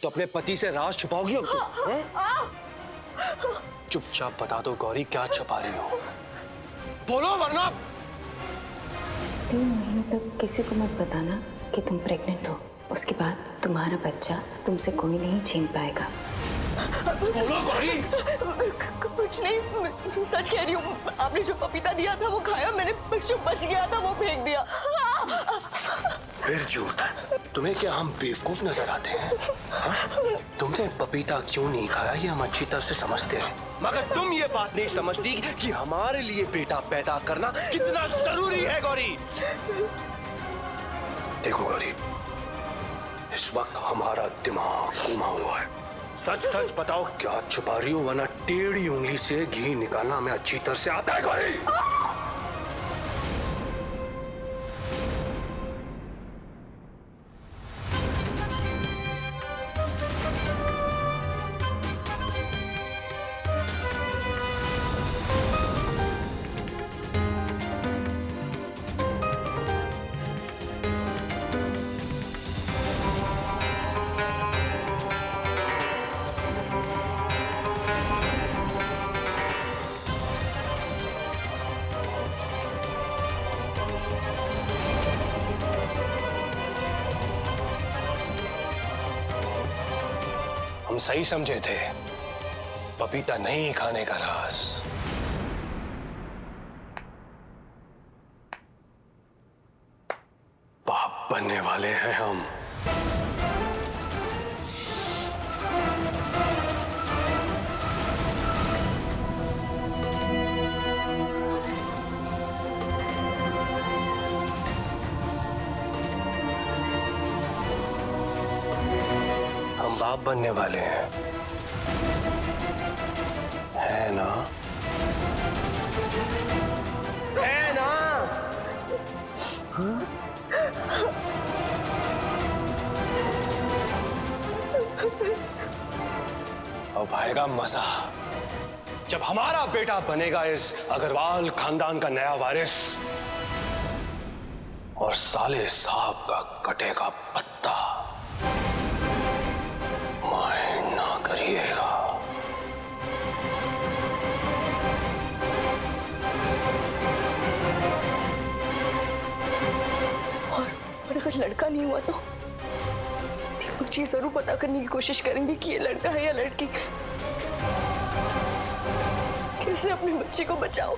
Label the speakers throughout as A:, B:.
A: तो अपने पति से राज छुपाओगी अब तुम? चुपचाप बता दो गौरी, क्या छुपा रही हो? बोलो वरना।
B: 3 महीने तक किसी को मत बताना कि तुम प्रेग्नेंट हो। उसके बाद तुम्हारा बच्चा तुमसे कोई नहीं छीन पाएगा।
A: बोलो गौरी।
C: कुछ नहीं, मैं सच कह रही हूँ। आपने जो पपीता दिया था वो खाया मैंने, बस जो बच गया था वो फेंक दिया।
A: फिर झूठ। तुम्हें क्या हम बेवकूफ नजर आते हैं? हाँ? तुमने पपीता क्यों नहीं खाया ये हम अच्छी तरह से समझते हैं, मगर तुम ये बात नहीं समझती कि हमारे लिए बेटा पैदा करना कितना जरूरी है गौरी। देखो गौरी, इस वक्त हमारा दिमाग घुमा हुआ है। सच सच बताओ क्या छुपा रही हो, वरना टेढ़ी उंगली से घी निकालना हमें अच्छी तरह से आता है गौरी। हम सही समझे थे, पपीता नहीं खाने का राज बाप बनने वाले हैं हम। हम बाप बनने वाले हैं, है ना? है ना? हाँ? अब आएगा मजा जब हमारा बेटा बनेगा इस अग्रवाल खानदान का नया वारिस, और साले साहब का कटेगा पत्ता। माइंड ना करिएगा।
C: और अगर लड़का नहीं हुआ तो दीपक जी जरूर पता करने की कोशिश करेंगे कि ये लड़का है या लड़की। कैसे अपने बच्चे को बचाओ।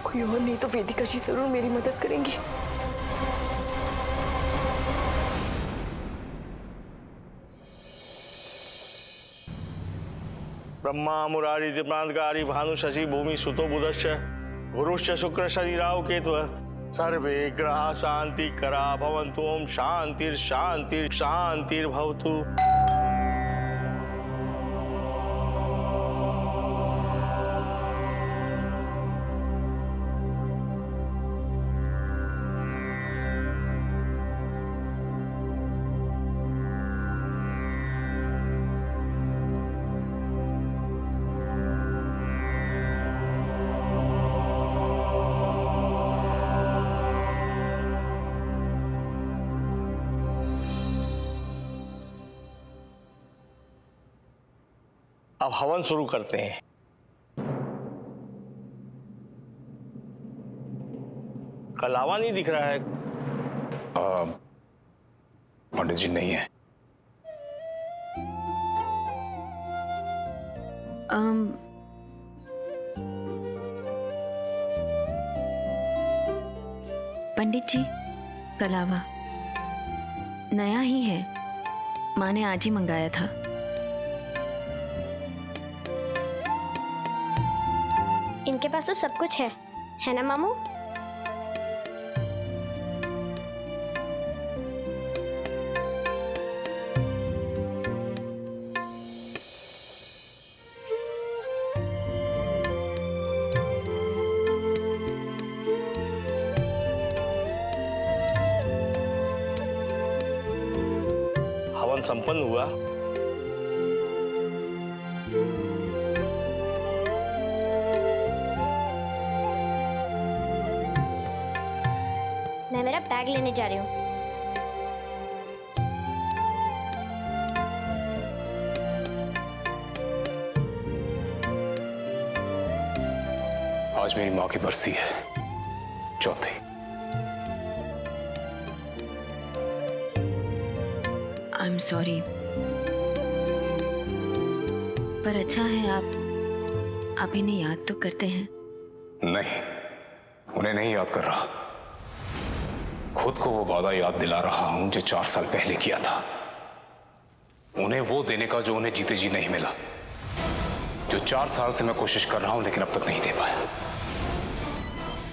C: कोई और नहीं तो वेदिका जी जरूर मेरी मदद करेंगी।
D: ब्रह्मा मुरारी दिप्रांतकारी भानु शशि भूमि सुतो बुधश्च गुरुश्च शुक्र शनि राहु केतु सर्वे ग्रहा शांति करा भवन्तु। ओम शांतिर शांतिर शांतिर भवतु। अब हवन शुरू करते हैं। कलावा नहीं दिख रहा है।
E: पंडित जी नहीं है।
B: पंडित जी, कलावा नया ही है, माँ ने आज ही मंगाया था।
F: इनके पास तो सब कुछ है ना मामू?
D: हवन संपन्न हुआ।
F: मैं मेरा बैग लेने जा रही हूँ।
E: आज मेरी माँ की बरसी है, चौथी।
B: आई एम सॉरी, पर अच्छा है आप इन्हें याद तो करते हैं।
E: नहीं, उन्हें नहीं याद कर रहा, खुद को वो वादा याद दिला रहा हूं जो 4 साल पहले किया था। उन्हें वो देने का जो उन्हें जीते जी नहीं मिला, जो 4 साल से मैं कोशिश कर रहा हूं लेकिन अब तक नहीं दे पाया।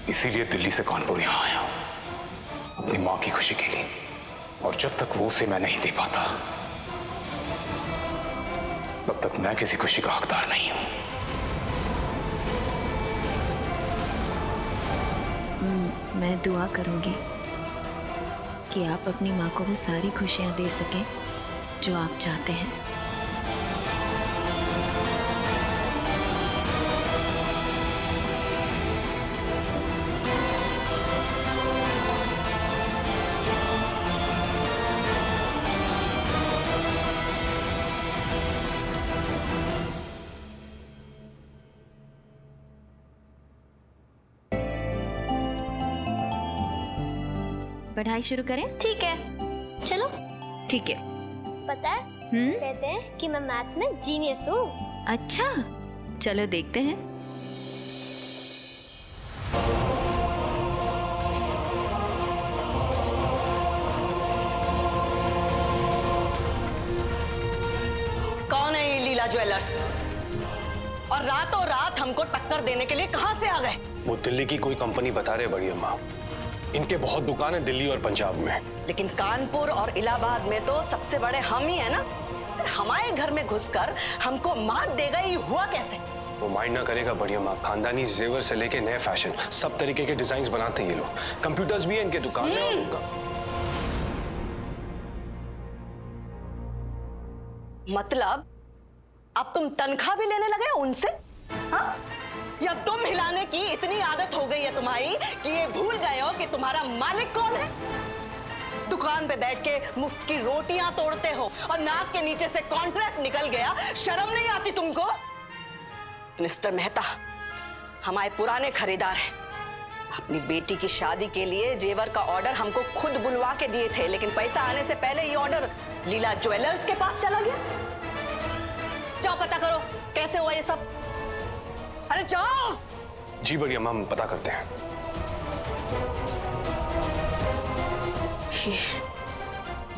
E: इसीलिए दिल्ली से कानपुर यहां आया हूं, अपनी मां की खुशी के लिए। और जब तक वो उसे मैं नहीं दे पाता, तब तक मैं किसी खुशी का हकदार नहीं हूं।
B: मैं दुआ करूंगी कि आप अपनी माँ को वो सारी खुशियाँ दे सकें जो आप चाहते हैं। पढ़ाई शुरू करें?
F: ठीक है, चलो।
B: ठीक है।
F: पता है, कहते हैं कि मैं मैथ्स में जीनियस हूँ।
B: अच्छा, चलो देखते हैं।
C: कौन है ये लीला ज्वेलर्स? और रातों रात हमको टक्कर देने के लिए कहां से आ गए?
A: वो दिल्ली की कोई कंपनी बता रहे बड़ी अम्मा। इनके बहुत दुकान है दिल्ली और पंजाब में।
C: लेकिन कानपुर और इलाहाबाद में तो सबसे बड़े हम ही है ना। हमारे घर में घुसकर हमको मात देगा, ये हुआ कैसे?
A: वो माइंड ना करेगा बड़ी अम्मा। खानदानी जेवर से लेके नए फैशन, सब तरीके के डिजाइन बनाते हैं ये लोग। कंप्यूटर्स भी है इनके दुकान में। और उनका
C: मतलब अब तुम तनख्वाह भी लेने लगे उनसे? हाँ? या तुम हिलाने की इतनी आदत हो गई है तुम्हारी कि ये भूल गए हो कि तुम्हारा मालिक कौन है? दुकान पे बैठ के मुफ्त की रोटियां तोड़ते हो और नाक के नीचे से कॉन्ट्रैक्ट निकल गया, शर्म नहीं आती तुमको? मिस्टर मेहता हमारे पुराने खरीदार हैं। अपनी बेटी की शादी के लिए जेवर का ऑर्डर हमको खुद बुलवा के दिए थे, लेकिन पैसा आने से पहले ये ऑर्डर लीला ज्वेलर्स के पास चला गया। जाओ पता करो कैसे हुआ ये सब। अरे जाओ।
A: जी बड़ी अम्मा, हम पता करते हैं।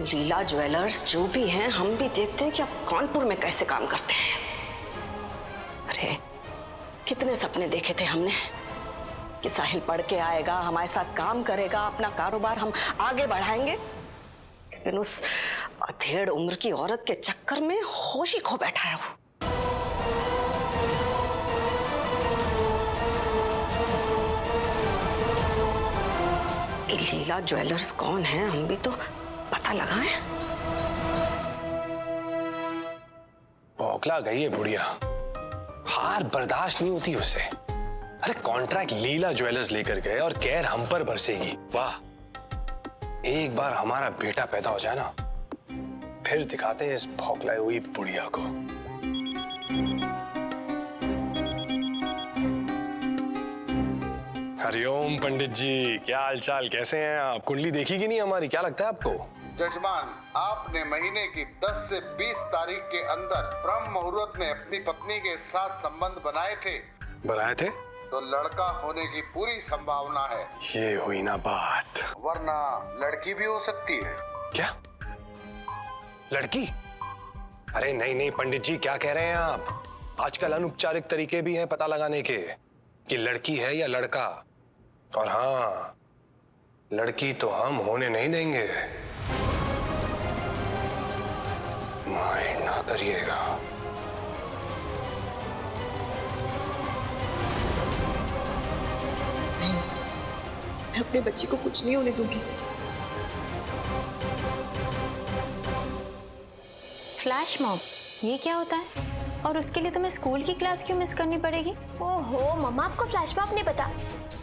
C: लीला ज्वेलर्स जो भी हैं, हम भी देखते हैं कि अब कानपुर में कैसे काम करते हैं। अरे कितने सपने देखे थे हमने कि साहिल पढ़ के आएगा, हमारे साथ काम करेगा, अपना कारोबार हम आगे बढ़ाएंगे। लेकिन उस अधेड़ उम्र की औरत के चक्कर में होश ही खो बैठा है वो। लीला ज्वेलर्स कौन है, हम भी तो पता लगाएं।
A: बौखला गई है बुढ़िया, हार बर्दाश्त नहीं होती उसे। अरे कॉन्ट्रैक्ट लीला ज्वेलर्स लेकर गए और कहर हम पर बरसेगी। वाह, एक बार हमारा बेटा पैदा हो जाए ना, फिर दिखाते हैं इस भौखलाई हुई बुढ़िया को। हरिओम पंडित जी, क्या हाल चाल, कैसे हैं आप? कुंडली देखी कि नहीं हमारी, क्या लगता है आपको?
G: जजमान, आपने महीने की 10 से 20 तारीख के अंदर ब्रह्म मुहूर्त में अपनी पत्नी के साथ संबंध बनाए थे।
A: बनाए थे
G: तो लड़का होने की पूरी संभावना है।
A: ये हुई ना बात।
G: वरना लड़की भी हो सकती है।
A: क्या लड़की? अरे नहीं नहीं पंडित जी, क्या कह रहे हैं आप? आजकल अनौपचारिक तरीके भी हैं पता लगाने के कि लड़की है या लड़का। और हाँ, लड़की तो हम होने नहीं देंगे। माइंड ना करिएगा।
C: मैं अपने बच्चे को कुछ नहीं होने दूंगी।
B: फ्लैश मॉब, ये क्या होता है? और उसके लिए तुम्हें स्कूल की क्लास क्यों मिस करनी पड़ेगी?
F: ओहो मम्मा, आपको फ्लैश मॉब नहीं पता?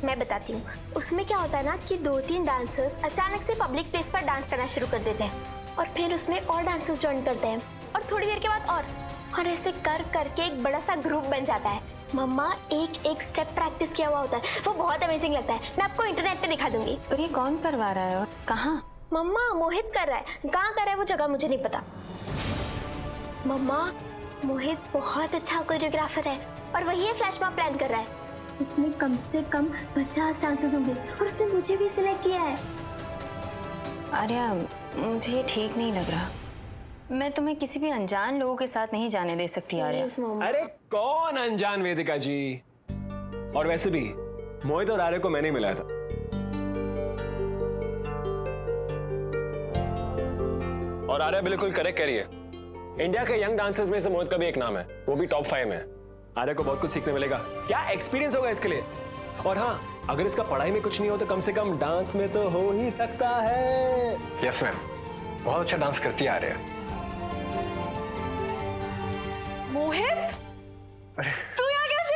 F: मैं बताती हूँ। उसमें क्या होता है ना कि 2-3 डांसर्स अचानक से पब्लिक प्लेस पर डांस करना शुरू कर देते हैं और फिर उसमें और डांसर्स ज्वाइन करते हैं और थोड़ी देर के बाद और ऐसे कर करके एक बड़ा सा ग्रुप बन जाता है। मम्मा एक एक स्टेप प्रैक्टिस किया हुआ होता है, वो बहुत अमेजिंग लगता है। मैं आपको इंटरनेट पे दिखा दूंगी।
B: पर ये कौन करवा रहा है और कहाँ?
F: मम्मा मोहित कर रहा है, कहाँ कर रहा है वो जगह मुझे नहीं पता। मम्मा मोहित बहुत अच्छा कोरियोग्राफर है और वही ये फ्लैश मॉब प्लान कर रहा है। उसमें कम से कम 50 डांसर्स होंगे और उसने मुझे भी सिलेक्ट किया है।
B: आर्या, मुझे ये ठीक नहीं लग रहा। मैं तुम्हें किसी भी अनजान लोगों के साथ नहीं जाने दे सकती आर्या।
F: Please, मम्मा।
H: अरे कौन अनजान वेदिका जी? और वैसे भी मोहित और आर्य को मैंने मिलाया था। और आर्या बिल्कुल करेक्ट कह रही है। इंडिया के यंग डांसर्स में से मोहित का भी एक नाम है, वो भी टॉप 5 में। आर्या को बहुत कुछ सीखने मिलेगा, क्या एक्सपीरियंस होगा इसके लिए। और हाँ, अगर इसका पढ़ाई में कुछ नहीं हो तो कम से कम डांस में तो हो ही सकता है।
I: यस मैम, बहुत अच्छा डांस करती है आर्या।
C: मोहित, तू यहाँ कैसे?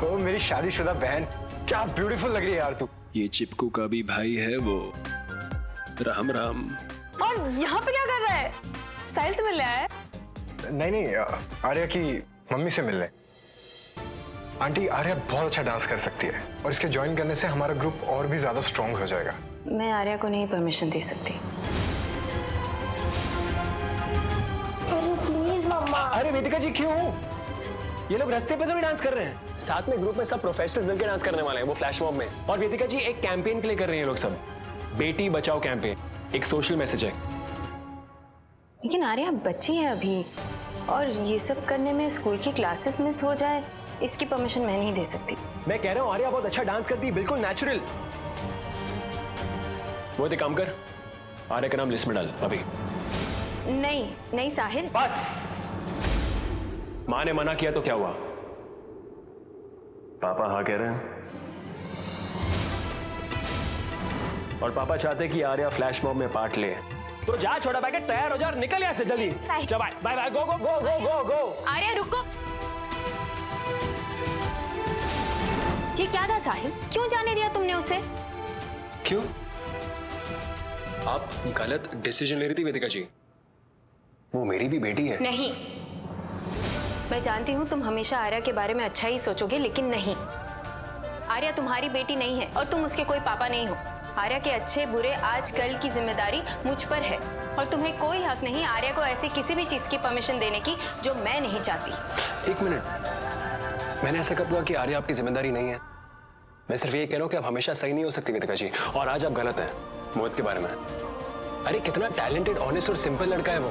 I: ओ मेरी शादीशुदा बहन, क्या ब्यूटीफुल लग रही है यार तू।
H: ये चिपकू का भी भाई है वो। राम राम।
C: और यहाँ पे क्या कर रहा है? साहिल से मिलने आया है?
I: नहीं, आर्या की मम्मी से मिलने। आंटी, आर्या बहुत अच्छा डांस कर सकती है और इसके ज्वाइन करने से हमारा ग्रुप और भी ज्यादा स्ट्रॉन्ग हो जाएगा।
B: मैं आर्या को नहीं परमिशन दे सकती।
F: अरे प्लीज मम्मा।
H: अरे वेदिका जी क्यों? ये लोग रास्ते पे तो नहीं डांस कर रहे हैं, साथ में ग्रुप में सब प्रोफेशनल मिलकर डांस करने वाले हैं, वो फ्लैश मॉब में। और वेदिका जी एक कैंपेन के लिए कर रहे हैं ये लोग सब, बेटी बचाओ कैंपेन, एक सोशल मैसेज है।
B: लेकिन आर्या बच्ची है अभी, और ये सब करने में स्कूल की क्लासेस मिस हो जाए, इसकी परमिशन मैं नहीं दे सकती।
H: मैं कह रहा हूँ आर्या बहुत अच्छा डांस करती है, बिल्कुल नेचुरल। वो एक काम कर, आर्या का नाम लिस्ट में डाल अभी।
B: नहीं साहिल।
H: बस, माँ ने मना किया तो क्या हुआ? पापा हाँ कह रहे हैं और पापा चाहते कि आर्या फ्लैश मॉब में पार्ट ले। तो जा छोटा पैकेट, तैयार हो जा, निकल यहाँ से जल्दी। चल बाय बाय बाय, गो गो गो गो गो गो।
B: आर्या रुको। ये क्या था साहिल, क्यों जाने दिया तुमने उसे?
H: क्यों? आप गलत डिसीजन ले रही थी वेदिका जी, वो मेरी भी बेटी है।
B: नहीं, मैं जानती हूँ तुम हमेशा आर्या के बारे में अच्छा ही सोचोगे, लेकिन नहीं, आर्या तुम्हारी बेटी नहीं है और तुम उसके कोई पापा नहीं हो। आर्या के अच्छे बुरे आजकल की जिम्मेदारी मुझ पर है और तुम्हें कोई हक नहीं आर्या को ऐसी किसी भी चीज की परमिशन देने की जो मैं नहीं चाहती।
H: एक मिनट, मैंने ऐसा कब कहा कि आर्या आपकी जिम्मेदारी नहीं है? मैं सिर्फ ये कह रहा हूँ कि आप हमेशा सही नहीं हो सकती वेदिका जी, और आज आप गलत हैं मोहित के बारे में। अरे कितना टैलेंटेड, ऑनेस्ट और सिंपल लड़का है वो।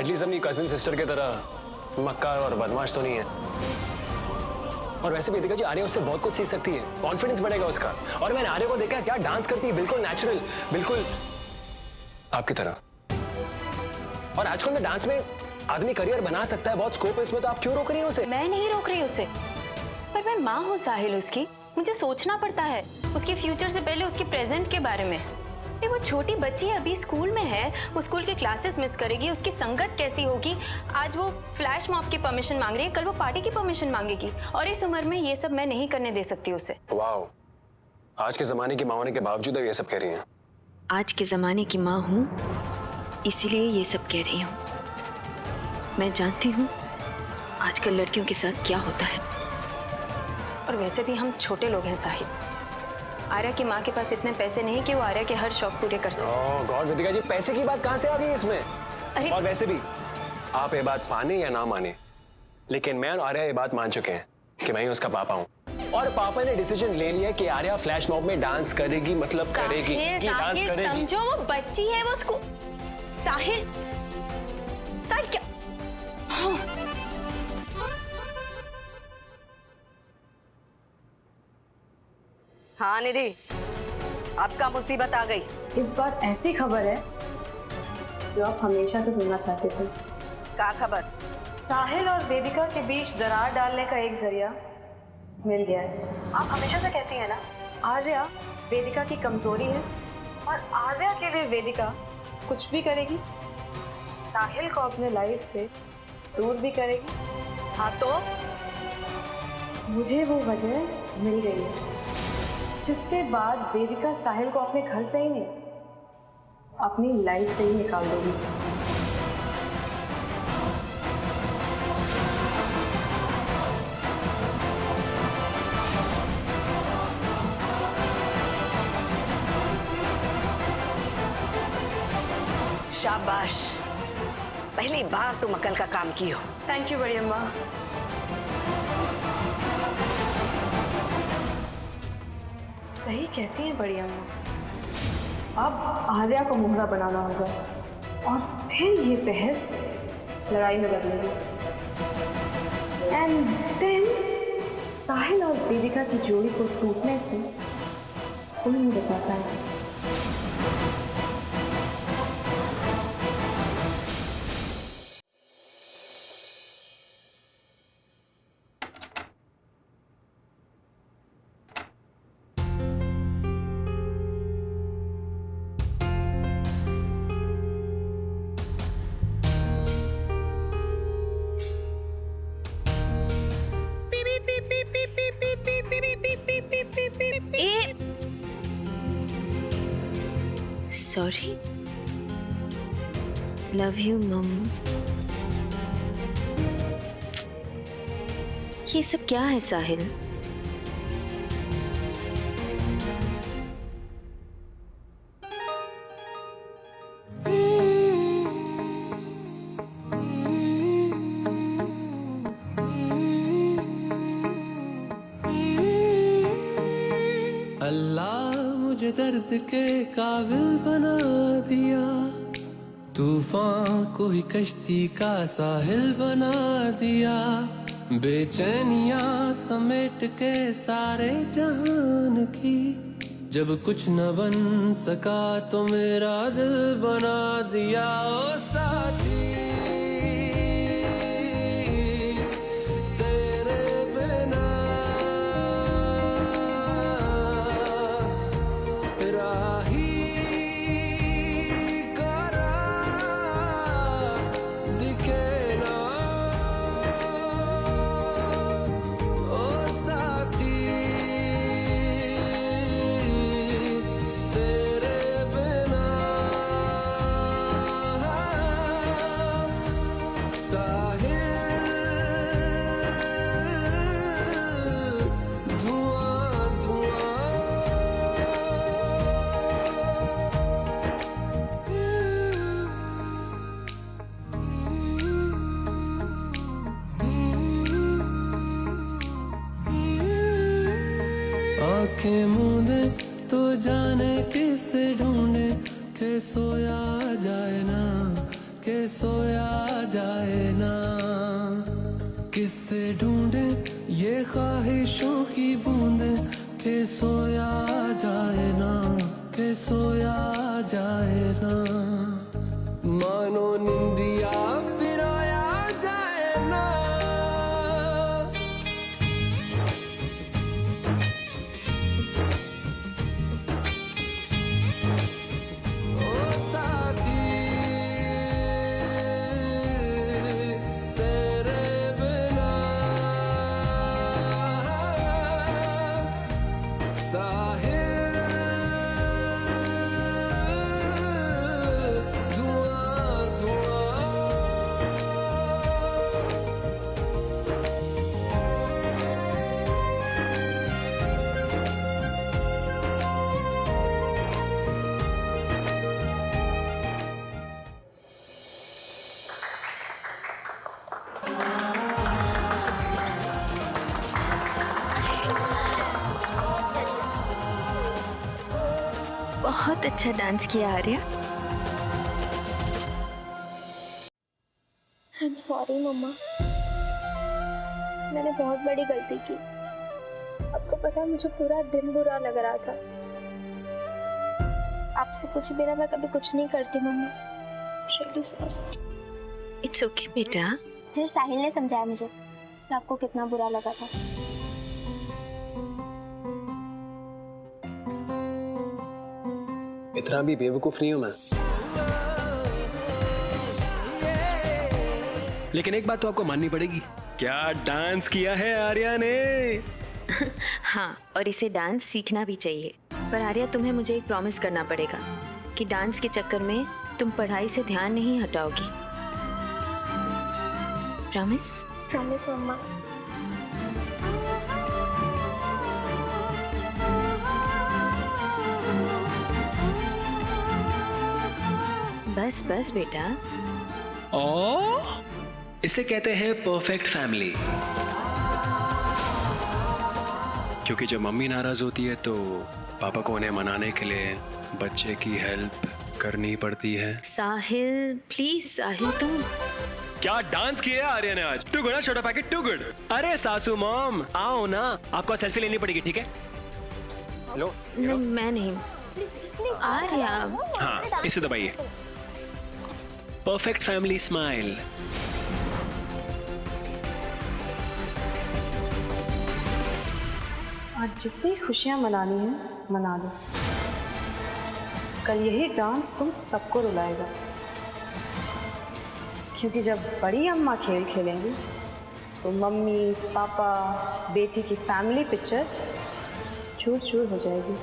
H: एटलीस्ट अपनी कजिन सिस्टर की तरह मक्कार और बदमाश तो नहीं है। और वैसे भी वेदिका जी आर्या उससे बहुत कुछ सीख सकती है, कॉन्फिडेंस बढ़ेगा उसका। और मैंने आर्या को देखा क्या डांस करती है, बिल्कुल नेचुरल, बिल्कुल आपकी तरह। और आजकल तो डांस में आदमी करियर बना सकता है, बहुत स्कोप है इसमें, तो आप क्यों रोक रही हैं उसे?
B: मैं नहीं रोक रही उसे, पर मैं माँ हूँ साहिल उसकी, मुझे सोचना पड़ता है उसके फ्यूचर से पहले उसके प्रेजेंट के बारे में। अरे वो छोटी बच्ची है, अभी स्कूल में है, वो स्कूल के क्लासेस मिस करेगी, उसकी संगत कैसी होगी। आज वो फ्लैश मॉब की परमिशन मांग रही है, कल वो पार्टी की परमिशन मांगेगी, और इस उम्र में ये सब मैं नहीं करने दे सकती उसे।
H: वाओ, आज के जमाने की माँ होने के बावजूद ये सब कह रही हैं।
B: आज के जमाने की माँ हूँ, इसीलिए ये सब कह रही हूँ। मैं जानती हूँ आजकल लड़कियों के साथ क्या होता है। और वैसे भी हम छोटे लोग हैं साहिल, आर्या की माँ के पास इतने पैसे नहीं कि वो आर्या के हर शौक पूरे कर सके।
H: ओह गॉड वेदिका जी, पैसे की बात कहाँ से आ गई इसमें?
B: अरे
H: और वैसे भी आप ये बात माने या ना माने, लेकिन मैं और आर्या ये बात मान चुके हैं कि मैं ही उसका पापा हूँ, और पापा ने डिसीजन ले लिया कि आर्या फ्लैश मॉब में डांस करेगी, मतलब करेगी कि डांस करेगी।
B: समझो, वो बच्ची है, वो उसको साहिल क्या?
C: हाँ निधि, आपका मुसीबत आ गई।
J: इस बार ऐसी खबर है जो आप हमेशा से सुनना चाहते थे।
C: क्या खबर?
J: साहिल और वेदिका के बीच दरार डालने का एक जरिया मिल गया है। आप हमेशा से कहती हैं ना, आर्या वेदिका की कमजोरी है और आर्या के लिए वेदिका कुछ भी करेगी, साहिल को अपने लाइफ से दूर भी करेगी।
C: हाँ तो
J: मुझे वो वजह मिल गई है जिसके बाद वेदिका साहिल को अपने घर से ही नहीं, अपनी लाइफ से ही निकाल देगी।
C: शाबाश, पहली बार तुम अकल का काम की हो।
J: थैंक यू बड़ी अम्मा। सही कहती हैं बड़ी अम्मा। अब आर्या को मोहरा बनाना होगा और फिर ये बहस लड़ाई में बदलेगी। एंड देन साहिल और वेदिका की जोड़ी को टूटने से कोई नहीं बचाता है।
B: सॉरी, लव यू मम। ये सब क्या है साहिल?
K: अल्लाह मुझे दर्द के काबिल बना दिया, तूफान को ही कश्ती का साहिल बना दिया, बेचैनियां समेट के सारे जहान की, जब कुछ न बन सका तो मेरा दिल बना दिया। ओ साथी आंखें मूंदे तो जाने किसे ढूंढे, के सोया जाए ना, के सोया जाए ना, किससे ढूंढे ये ख्वाहिशों की बूंदे, के सोया जाए ना, के सोया जाए ना, मानो निंदिया पिराया जाए ना।
B: बहुत अच्छा डांस किया आर्या।
F: आई एम सॉरी मम्मा, मैंने बहुत बड़ी गलती की। आपको पता है मुझे पूरा दिन बुरा लग रहा था। आपसे पूछे बिना मैं कभी कुछ नहीं करती मम्मा।
B: इट्स ओके बेटा।
F: फिर साहिल ने समझाया मुझे कि आपको कितना बुरा लगा था।
H: इतना भी बेवकूफ नहीं हूं मैं। लेकिन एक बात तो आपको माननी पड़ेगी, क्या डांस किया है आर्या ने।
B: हाँ, और इसे डांस सीखना भी चाहिए। पर आर्या, तुम्हें मुझे एक प्रॉमिस करना पड़ेगा कि डांस के चक्कर में तुम पढ़ाई से ध्यान नहीं हटाओगी। प्रॉमिस?
F: प्रॉमिस मम्मा।
B: बस बस बेटा।
H: ओ, इसे कहते हैं परफेक्ट फैमिली। क्योंकि जब मम्मी नाराज होती है तो पापा को उन्हें मनाने के लिए बच्चे की हेल्प करनी पड़ती है।
B: साहिल प्लीज, साहिल तुम
H: क्या डांस किया है आर्या ने आज? टू गुड, छोटा पैकेट टू गुड। अरे सासू मॉम आओ ना, आपको सेल्फी लेनी पड़ेगी, ठीक है? लो।
B: नहीं, मैं नहीं। आर्या।
H: हाँ, इसे दबाइए। Perfect family smile.
J: आज जितनी खुशियां मनानी है मना लो। कल यही डांस तुम सबको रुलाएगा, क्योंकि जब बड़ी अम्मा खेल खेलेंगी तो मम्मी पापा बेटी की फैमिली पिक्चर चूर चूर हो जाएगी।